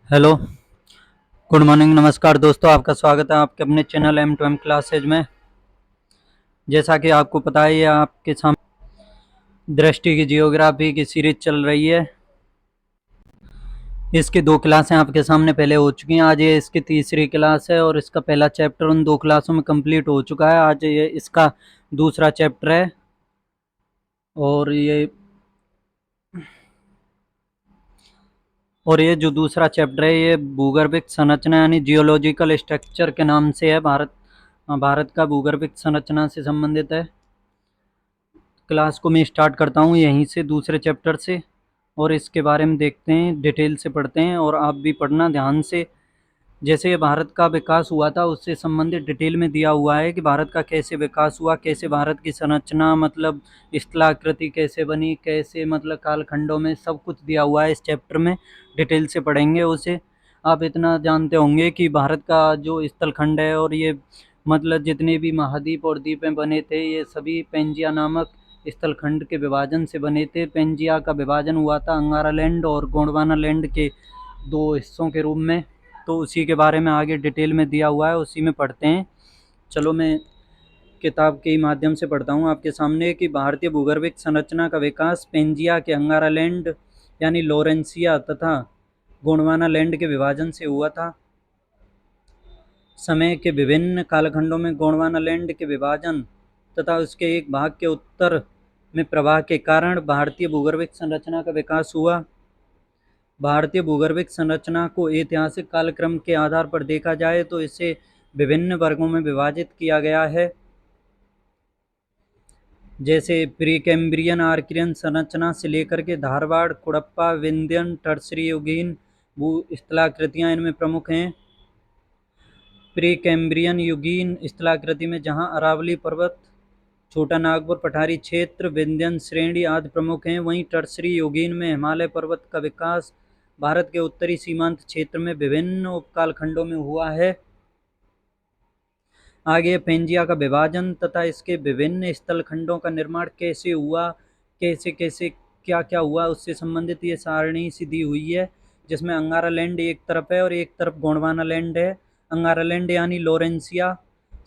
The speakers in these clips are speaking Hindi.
हेलो, गुड मॉर्निंग, नमस्कार दोस्तों। आपका स्वागत है आपके अपने चैनल M2M क्लासेज में। जैसा कि आपको पता है, ये आपके सामने दृष्टि की जियोग्राफी की सीरीज चल रही है। इसकी 2 क्लासें आपके सामने पहले हो चुकी हैं। आज ये इसकी तीसरी क्लास है और इसका पहला चैप्टर उन 2 क्लासों में कंप्लीट हो चुका है। आज ये इसका दूसरा चैप्टर है और ये जो दूसरा चैप्टर है ये भूगर्भिक संरचना यानी जियोलॉजिकल स्ट्रक्चर के नाम से है। भारत का भूगर्भिक संरचना से संबंधित है। क्लास को मैं स्टार्ट करता हूँ यहीं से, दूसरे चैप्टर से, और इसके बारे में देखते हैं, डिटेल से पढ़ते हैं और आप भी पढ़ना ध्यान से। जैसे ये भारत का विकास हुआ था उससे संबंधित डिटेल में दिया हुआ है कि भारत का कैसे विकास हुआ, कैसे भारत की संरचना मतलब स्थलाकृति कैसे बनी, कैसे मतलब कालखंडों में, सब कुछ दिया हुआ है इस चैप्टर में। डिटेल से पढ़ेंगे उसे। आप इतना जानते होंगे कि भारत का जो स्थलखंड है और ये मतलब जितने भी महाद्वीप और द्वीपें बने थे ये सभी पेंजिया नामक स्थलखंड के विभाजन से बने थे। पेंजिया का विभाजन हुआ था अंगारा लैंड और गोंडवाना लैंड के 2 हिस्सों के रूप में। तो उसी के बारे में आगे डिटेल में दिया हुआ है, उसी में पढ़ते हैं। चलो मैं किताब के माध्यम से पढ़ता हूँ आपके सामने कि भारतीय भूगर्भिक संरचना का विकास पेंजिया के अंगारा लैंड यानी लोरेंसिया तथा गोंडवाना लैंड के विभाजन से हुआ था। समय के विभिन्न कालखंडों में गोंडवाना लैंड के विभाजन तथा उसके एक भाग के उत्तर में प्रवाह के कारण भारतीय भूगर्भिक संरचना का विकास हुआ। भारतीय भूगर्भिक संरचना को ऐतिहासिक कालक्रम के आधार पर देखा जाए तो इसे विभिन्न वर्गों में विभाजित किया गया है, जैसे प्रीकैम्ब्रियन आर्कियन संरचना से लेकर के धारवाड़, कुड़प्पा, विंध्यन, टर्सरी युगीन भू स्थलाकृतियाँ इनमें प्रमुख हैं। प्रीकैम्ब्रियन युगीन स्थलाकृति में जहाँ अरावली पर्वत, छोटा नागपुर पठारी क्षेत्र, विंध्यन श्रेणी आदि प्रमुख हैं, वहीं टर्सरी युगीन में हिमालय पर्वत का विकास भारत के उत्तरी सीमांत क्षेत्र में विभिन्न उपकालखंडों में हुआ है। आगे पेंजिया का विभाजन तथा इसके विभिन्न स्थलखंडों का निर्माण कैसे हुआ, कैसे कैसे क्या क्या हुआ, उससे संबंधित ये सारणी सी दी हुई है, जिसमें अंगारा लैंड एक तरफ है और एक तरफ गोंडवाना लैंड है। अंगारा लैंड यानी लोरेंसिया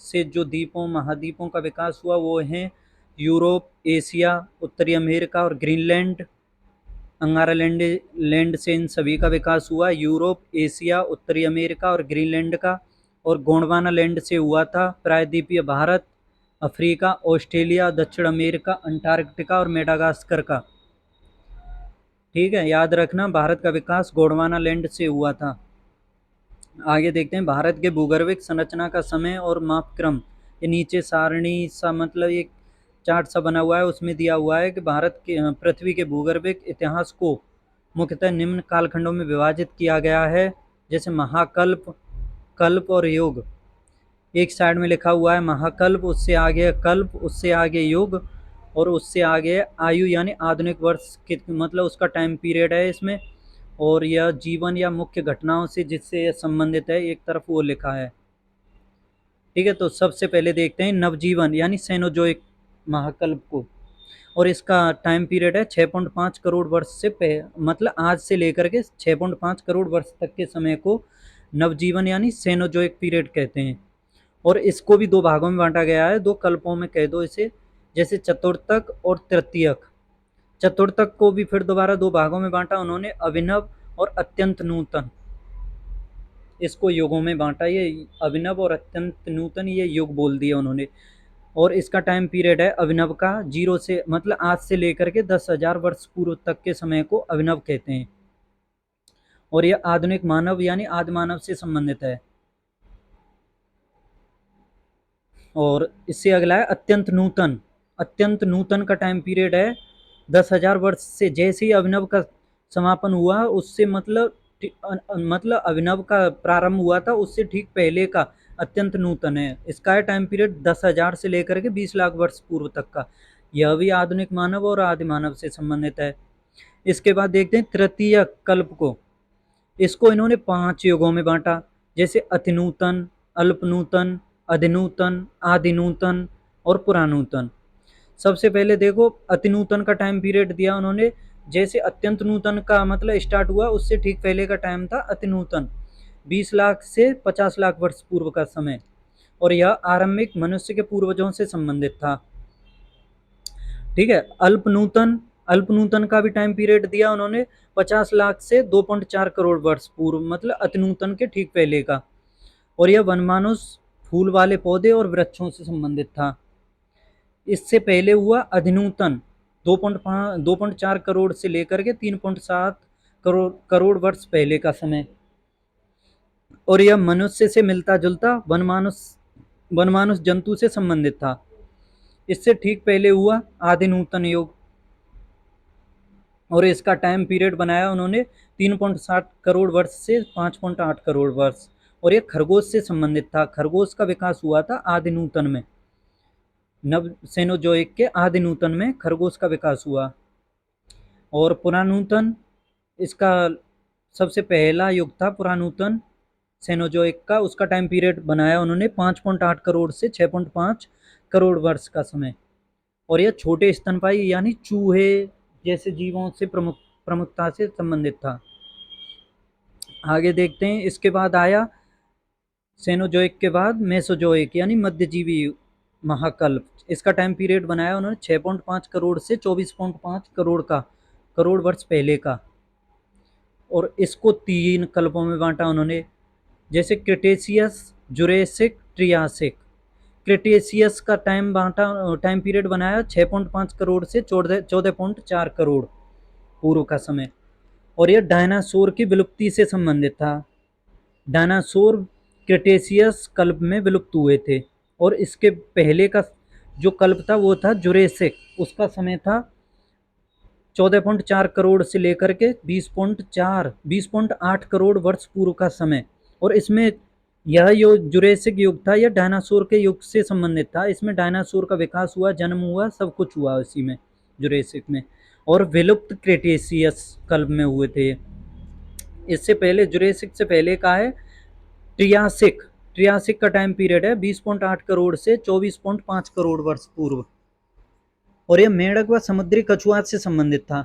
से जो द्वीपों महाद्वीपों का विकास हुआ वो हैं यूरोप, एशिया, उत्तरी अमेरिका और ग्रीनलैंड। अंगारा लैंड से इन सभी का विकास हुआ, यूरोप, एशिया, उत्तरी अमेरिका और ग्रीनलैंड का। और गोंडवाना लैंड से हुआ था प्रायद्वीपीय भारत, अफ्रीका, ऑस्ट्रेलिया, दक्षिण अमेरिका, अंटार्कटिका और मेडागास्कर का। ठीक है, याद रखना भारत का विकास गोंडवाना लैंड से हुआ था। आगे देखते हैं भारत के भूगर्भिक संरचना का समय और मापक्रम। ये नीचे सारणी सा मतलब एक चार्ट सा बना हुआ है, उसमें दिया हुआ है कि भारत के पृथ्वी के भूगर्भिक इतिहास को मुख्यतः निम्न कालखंडों में विभाजित किया गया है, जैसे महाकल्प, कल्प और युग। एक साइड में लिखा हुआ है महाकल्प, उससे आगे कल्प, उससे आगे युग और उससे आगे आयु यानी आधुनिक वर्ष मतलब उसका टाइम पीरियड है इसमें। और यह जीवन या मुख्य घटनाओं से जिससे यह संबंधित है एक तरफ वो लिखा है। ठीक है, तो सबसे पहले देखते हैं नवजीवन यानी सेनोजोइक महाकल्प को, और इसका टाइम पीरियड है 6.5 करोड़ वर्ष से मतलब आज से लेकर के 6.5 करोड़ वर्ष तक के समय को नवजीवन यानी सेनोजोइक पीरियड कहते हैं। और इसको भी 2 भागों में बांटा गया है, 2 कल्पों में कह दो इसे, जैसे चतुर्थक और तृतीयक। चतुर्थक को भी फिर दोबारा 2 भागों में बांटा उन्होंने, अभिनव और अत्यंत नूतन। इसको युगों में बांटा, ये अभिनव और अत्यंत नूतन ये युग बोल दिए उन्होंने। और इसका टाइम पीरियड है अभिनव का 0 से मतलब आज से लेकर के 10,000 वर्ष पूर्व तक के समय को अभिनव कहते हैं। और यह आधुनिक मानव यानी आदि मानव से संबंधित है। और इससे अगला है अत्यंत नूतन। अत्यंत नूतन का टाइम पीरियड है 10,000 वर्ष से, जैसे ही अभिनव का समापन हुआ उससे मतलब अभिनव का प्रारंभ हुआ था उससे ठीक पहले का अत्यंत नूतन है। इसका टाइम पीरियड 10,000 से लेकर के 20 लाख वर्ष पूर्व तक का। यह भी आधुनिक मानव और आदि मानव से संबंधित है। इसके बाद देखते हैं तृतीय कल्प को। इसको इन्होंने 5 युगों में बांटा, जैसे अतिनूतन, अल्पनूतन, अधिनूतन, आदिनूतन और पुरानूतन। सबसे पहले देखो अतिनूतन का टाइम पीरियड दिया उन्होंने जैसे अत्यंत नूतन का मतलब स्टार्ट हुआ, उससे ठीक पहले का टाइम था अति नूतन, 20 लाख से 50 लाख वर्ष पूर्व का समय, और यह आरंभिक मनुष्य के पूर्वजों से संबंधित था। ठीक है। अल्प नूतन का भी टाइम पीरियड दिया उन्होंने, 50 लाख से 2.4 करोड़ वर्ष पूर्व, मतलब अति नूतन के ठीक पहले का। और यह वनमानुष, फूल वाले पौधे और वृक्षों से संबंधित था। इससे पहले हुआ अधिनूतन, 2.4 करोड़ से लेकर के 3.7 करोड़ वर्ष पहले का समय, और यह मनुष्य से मिलता जुलता वनमानुष जंतु से संबंधित था। इससे ठीक पहले हुआ आदि नूतन युग, और इसका टाइम पीरियड बनाया उन्होंने 3.7 करोड़ वर्ष से 5.8 करोड़ वर्ष, और यह खरगोश से संबंधित था। खरगोश का विकास हुआ था आदि नूतन में, नव सेनोजोइक के आदि नूतन में खरगोश का विकास हुआ। और पुरानूतन, इसका सबसे पहला युग था पुरानूतन सेनोजोइक का, उसका टाइम पीरियड बनाया उन्होंने 5.8 करोड़ से 6.5 करोड़ वर्ष का समय, और यह छोटे स्तनपायी यानी चूहे जैसे जीवों से प्रमुखता से संबंधित था। आगे देखते हैं। इसके बाद आया सेनोजोइक के बाद मेसोजोइक यानी मध्यजीवी महाकल्प। इसका टाइम पीरियड बनाया उन्होंने 6.5 करोड़ से 24.5 करोड़ वर्ष पहले का, और इसको 3 कल्पों में बांटा उन्होंने, जैसे क्रिटेशियस, जुरेसिक, ट्रियासिक। क्रिटेशियस का टाइम पीरियड बनाया 6.5 करोड़ से 14.4 करोड़ पूर्व का समय, और यह डायनासोर की विलुप्ति से संबंधित था। डायनासोर क्रिटेशियस कल्प में विलुप्त हुए थे, और इसके पहले का जो कल्प था वो था जुरेसिक, उसका समय था 14.4 करोड़ से लेकर के 20.8 करोड़ वर्ष पूर्व का समय, और इसमें यह जो जुरेसिक युग था यह डायनासोर के युग से संबंधित था। इसमें डायनासोर का विकास हुआ, जन्म हुआ, सब कुछ हुआ इसी में, जुरेसिक में, और विलुप्त क्रेटेशियस कल्प में हुए थे। इससे पहले जुरेसिक से पहले का है ट्रियासिक। ट्रियासिक का टाइम पीरियड है 20.8 करोड़ से 24.5 करोड़ वर्ष पूर्व, और यह मेंढक व समुद्री कछुआ से संबंधित था।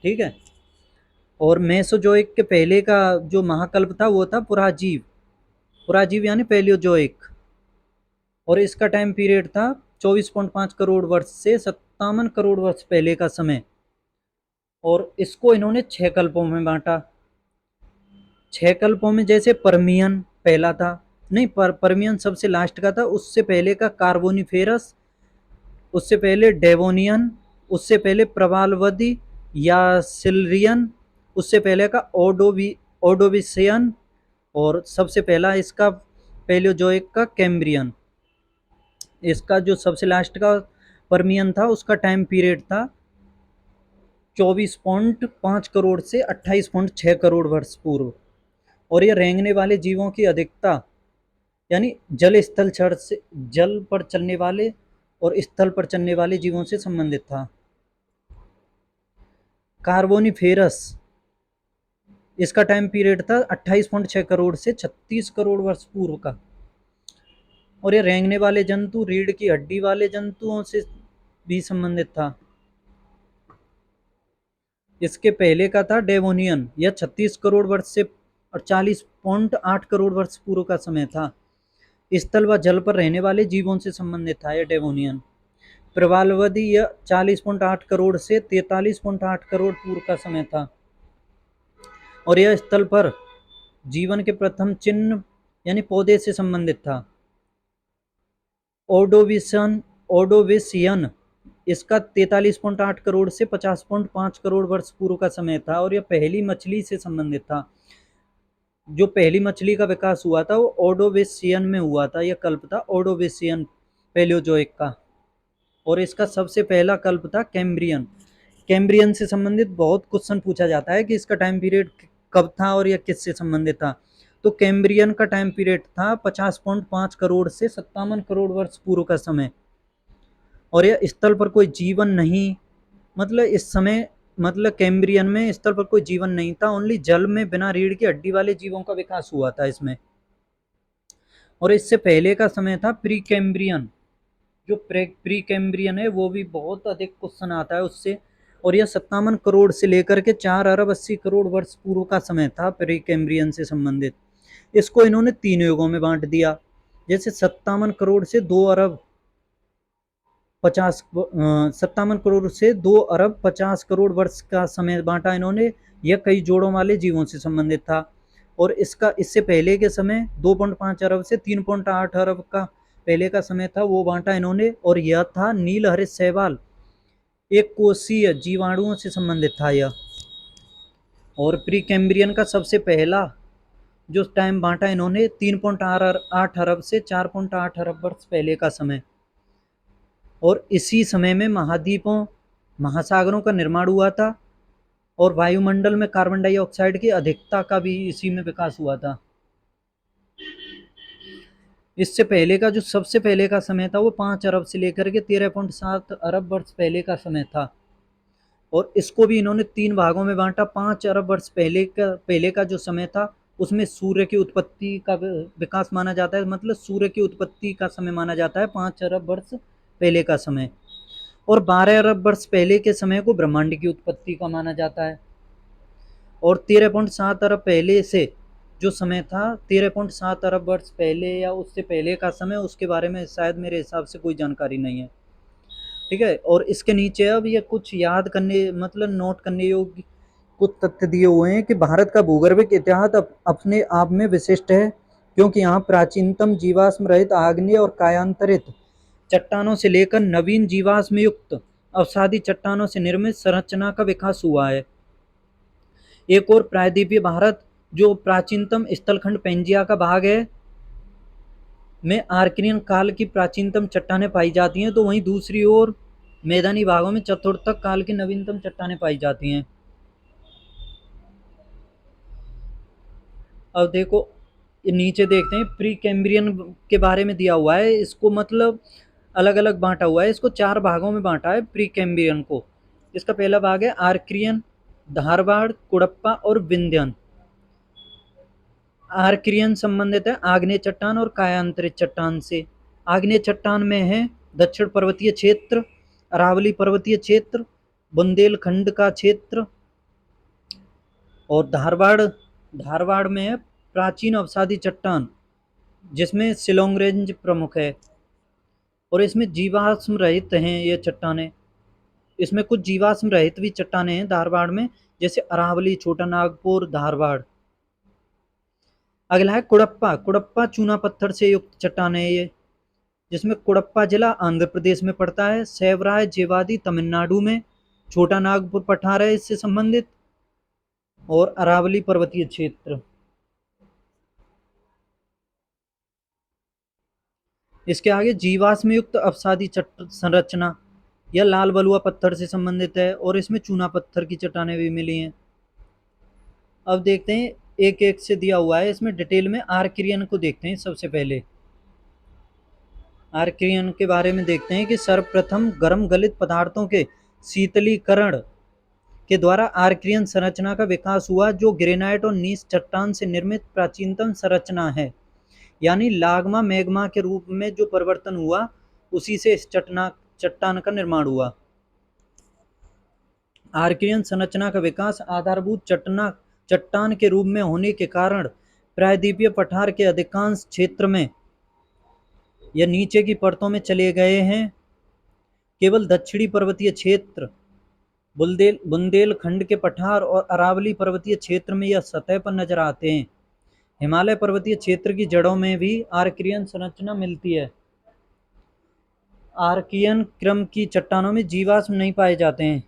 ठीक है। और मेसोजोइक के पहले का जो महाकल्प था वो था पुराजीव। पुराजीव यानी पैलियोजोइक, और इसका टाइम पीरियड था 24.5 करोड़ वर्ष से 57 करोड़ वर्ष पहले का समय, और इसको इन्होंने 6 कल्पों में बांटा। 6 कल्पों में जैसे परमियन पहला था, नहीं परमियन सबसे लास्ट का था, उससे पहले का कार्बोनिफेरस, उससे पहले डेवोनियन, उससे पहले प्रवालवदी या सिल्रियन, उससे पहले का ओडोविसियन, और सबसे पहला इसका पैलियोजोइक का कैम्ब्रियन। इसका जो सबसे लास्ट का परमियन था उसका टाइम पीरियड था 24.5 करोड़ से 28.6 करोड़ वर्ष पूर्व, और यह रेंगने वाले जीवों की अधिकता यानी जल पर चलने वाले और स्थल पर चलने वाले जीवों से संबंधित था। कार्बोनिफेरस, इसका टाइम पीरियड था 28.6 करोड़ से 36 करोड़ वर्ष पूर्व का, और ये रेंगने वाले जंतु रीढ़ की हड्डी वाले जंतुओं से भी संबंधित था। इसके पहले का था डेवोनियन, यह 36 करोड़ वर्ष से 40.8 करोड़ वर्ष पूर्व का समय था। स्थल व जल पर रहने वाले जीवों से संबंधित था यह डेवोनियन। प्रवालवधि यह 40.8 करोड़ से 43.8 करोड़ पूर्व का समय था, और यह स्थल पर जीवन के प्रथम चिन्ह यानी पौधे से संबंधित था। ओडोविसियन, इसका 43.8 करोड़ से 50.5 करोड़ वर्ष पूर्व का समय था, और यह पहली मछली से संबंधित था। जो पहली मछली का विकास हुआ था वो ओडोविसियन में हुआ था, यह कल्प था ओडोविसियन पैलियोजोइक का, और इसका सबसे पहला कल्प था कैम्ब्रियन। कैम्ब्रियन से संबंधित बहुत क्वेश्चन पूछा जाता है कि इसका टाइम पीरियड कब था और यह किससे संबंधित था। तो कैम्ब्रियन का टाइम पीरियड था 50.5 करोड़ से 57 करोड़ वर्ष पूर्व का समय, और यह स्थल पर कोई जीवन नहीं, मतलब इस समय मतलब कैम्ब्रियन में स्थल पर कोई जीवन नहीं था, ओनली जल में बिना रीढ़ की हड्डी वाले जीवों का विकास हुआ था इसमें। और इससे पहले का समय था प्री कैम्ब्रियन। जो प्री कैम्ब्रियन है वो भी बहुत अधिक क्वेश्चन आता है उससे, और यह 57 करोड़ से लेकर के 4 अरब 80 करोड़ वर्ष पूर्व का समय था प्री कैम्ब्रियन से संबंधित। इसको इन्होंने 3 युगों में बांट दिया। जैसे 57 करोड़ से 2 अरब 50 करोड़ वर्ष का समय बांटा इन्होंने। यह कई जोड़ों वाले जीवों से संबंधित था। और इससे पहले के समय 2.5 अरब से 3.8 अरब का पहले का समय था, वो बांटा इन्होंने। और यह था नीलहरित शैवाल, एक कोशीय जीवाणुओं से संबंधित था यह। और प्री कैम्ब्रियन का सबसे पहला जो टाइम बांटा इन्होंने 3.8 अरब से 4.8 अरब वर्ष पहले का समय। और इसी समय में महाद्वीपों, महासागरों का निर्माण हुआ था और वायुमंडल में कार्बन डाइऑक्साइड की अधिकता का भी इसी में विकास हुआ था। इससे पहले का जो सबसे पहले का समय था वो 5 अरब से लेकर के 13.7 अरब वर्ष पहले का समय था। और इसको भी इन्होंने 3 भागों में बांटा। 5 अरब वर्ष पहले का जो समय था उसमें सूर्य की उत्पत्ति का विकास माना जाता है, मतलब सूर्य की उत्पत्ति का समय माना जाता है 5 अरब वर्ष पहले का समय। और 12 अरब वर्ष पहले के समय को ब्रह्मांड की उत्पत्ति का माना जाता है। और 13.7 अरब पहले से जो समय था, 13.7 अरब वर्ष पहले या उससे पहले का समय, उसके बारे में शायद मेरे हिसाब से कोई जानकारी नहीं है। ठीक है। और इसके नीचे अब ये कुछ याद करने, मतलब नोट करने योग्य कुछ तथ्य दिए हुए हैं कि भारत का भूगर्भिक इतिहास अपने आप में विशिष्ट है, क्योंकि यहाँ प्राचीनतम जीवाश्म रहित आग्नेय और कायांतरित चट्टानों से लेकर नवीन जीवाश्म युक्त अवसादी चट्टानों से निर्मित संरचना का विकास हुआ है। एक और प्रायद्वीपीय भारत जो प्राचीनतम स्थलखंड पेंजिया का भाग है में आर्कियन काल की प्राचीनतम चट्टानें पाई जाती हैं, तो वहीं दूसरी ओर मैदानी भागों में चतुर्थक काल की नवीनतम चट्टानें पाई जाती हैं। अब देखो नीचे देखते हैं प्री कैम्ब्रियन के बारे में दिया हुआ है। इसको मतलब अलग अलग बांटा हुआ है, इसको 4 भागों में बांटा है प्री कैम्ब्रियन को। इसका पहला भाग है आर्कियन, धारवाड़, कुड़प्पा और विंध्यन। आर्कियन संबंधित है आग्नेय चट्टान और कायांतरित चट्टान से। आग्नेय चट्टान में है दक्षिण पर्वतीय क्षेत्र, अरावली पर्वतीय क्षेत्र, बुंदेलखंड का क्षेत्र। और धारवाड़ में है प्राचीन अवसादी चट्टान, जिसमें शिलोंग रेंज प्रमुख है। और इसमें जीवाश्म रहित हैं ये चट्टानें। इसमें कुछ जीवाश्म रहित भी चट्टानें हैं धारवाड़ में, जैसे अरावली, छोटा नागपुर, धारवाड़। अगला है कुड़प्पा। कुड़प्पा चूना पत्थर से युक्त चट्टान है ये, जिसमें कुड़प्पा जिला आंध्र प्रदेश में पड़ता है, सेवराय जेवादी तमिलनाडु में, छोटा नागपुर पठार है इससे संबंधित, और अरावली पर्वतीय क्षेत्र। इसके आगे जीवाश्म युक्त अवसादी संरचना, यह लाल बलुआ पत्थर से संबंधित है और इसमें चूना पत्थर की चट्टानें भी मिली हैं। अब देखते हैं एक एक से दिया हुआ है, इसमें डिटेल में आर्कियन को देखते हैं। सबसे पहले आर्कियन के बारे में देखते हैं कि सर्वप्रथम गर्म गलित पदार्थों के शीतलीकरण के द्वारा आर्कियन संरचना का विकास हुआ, जो ग्रेनाइट और नीस चट्टान से निर्मित प्राचीनतम संरचना है। यानी लागमा मैग्मा के रूप में जो परिवर्तन हुआ, उसी से इस चट्टान का निर्माण हुआ। आर्कियन संरचना का विकास आधारभूत चट्टान के रूप में होने के कारण प्रायद्वीपीय पठार के अधिकांश क्षेत्र में यह नीचे की परतों में चले गए हैं। केवल दक्षिणी पर्वतीय क्षेत्र, बुंदेलखंड के पठार और अरावली पर्वतीय क्षेत्र में यह सतह पर नजर आते हैं। हिमालय पर्वतीय क्षेत्र की जड़ों में भी आर्कियन संरचना मिलती है। आर्कियन क्रम की चट्टानों में जीवाश्म नहीं पाए जाते हैं,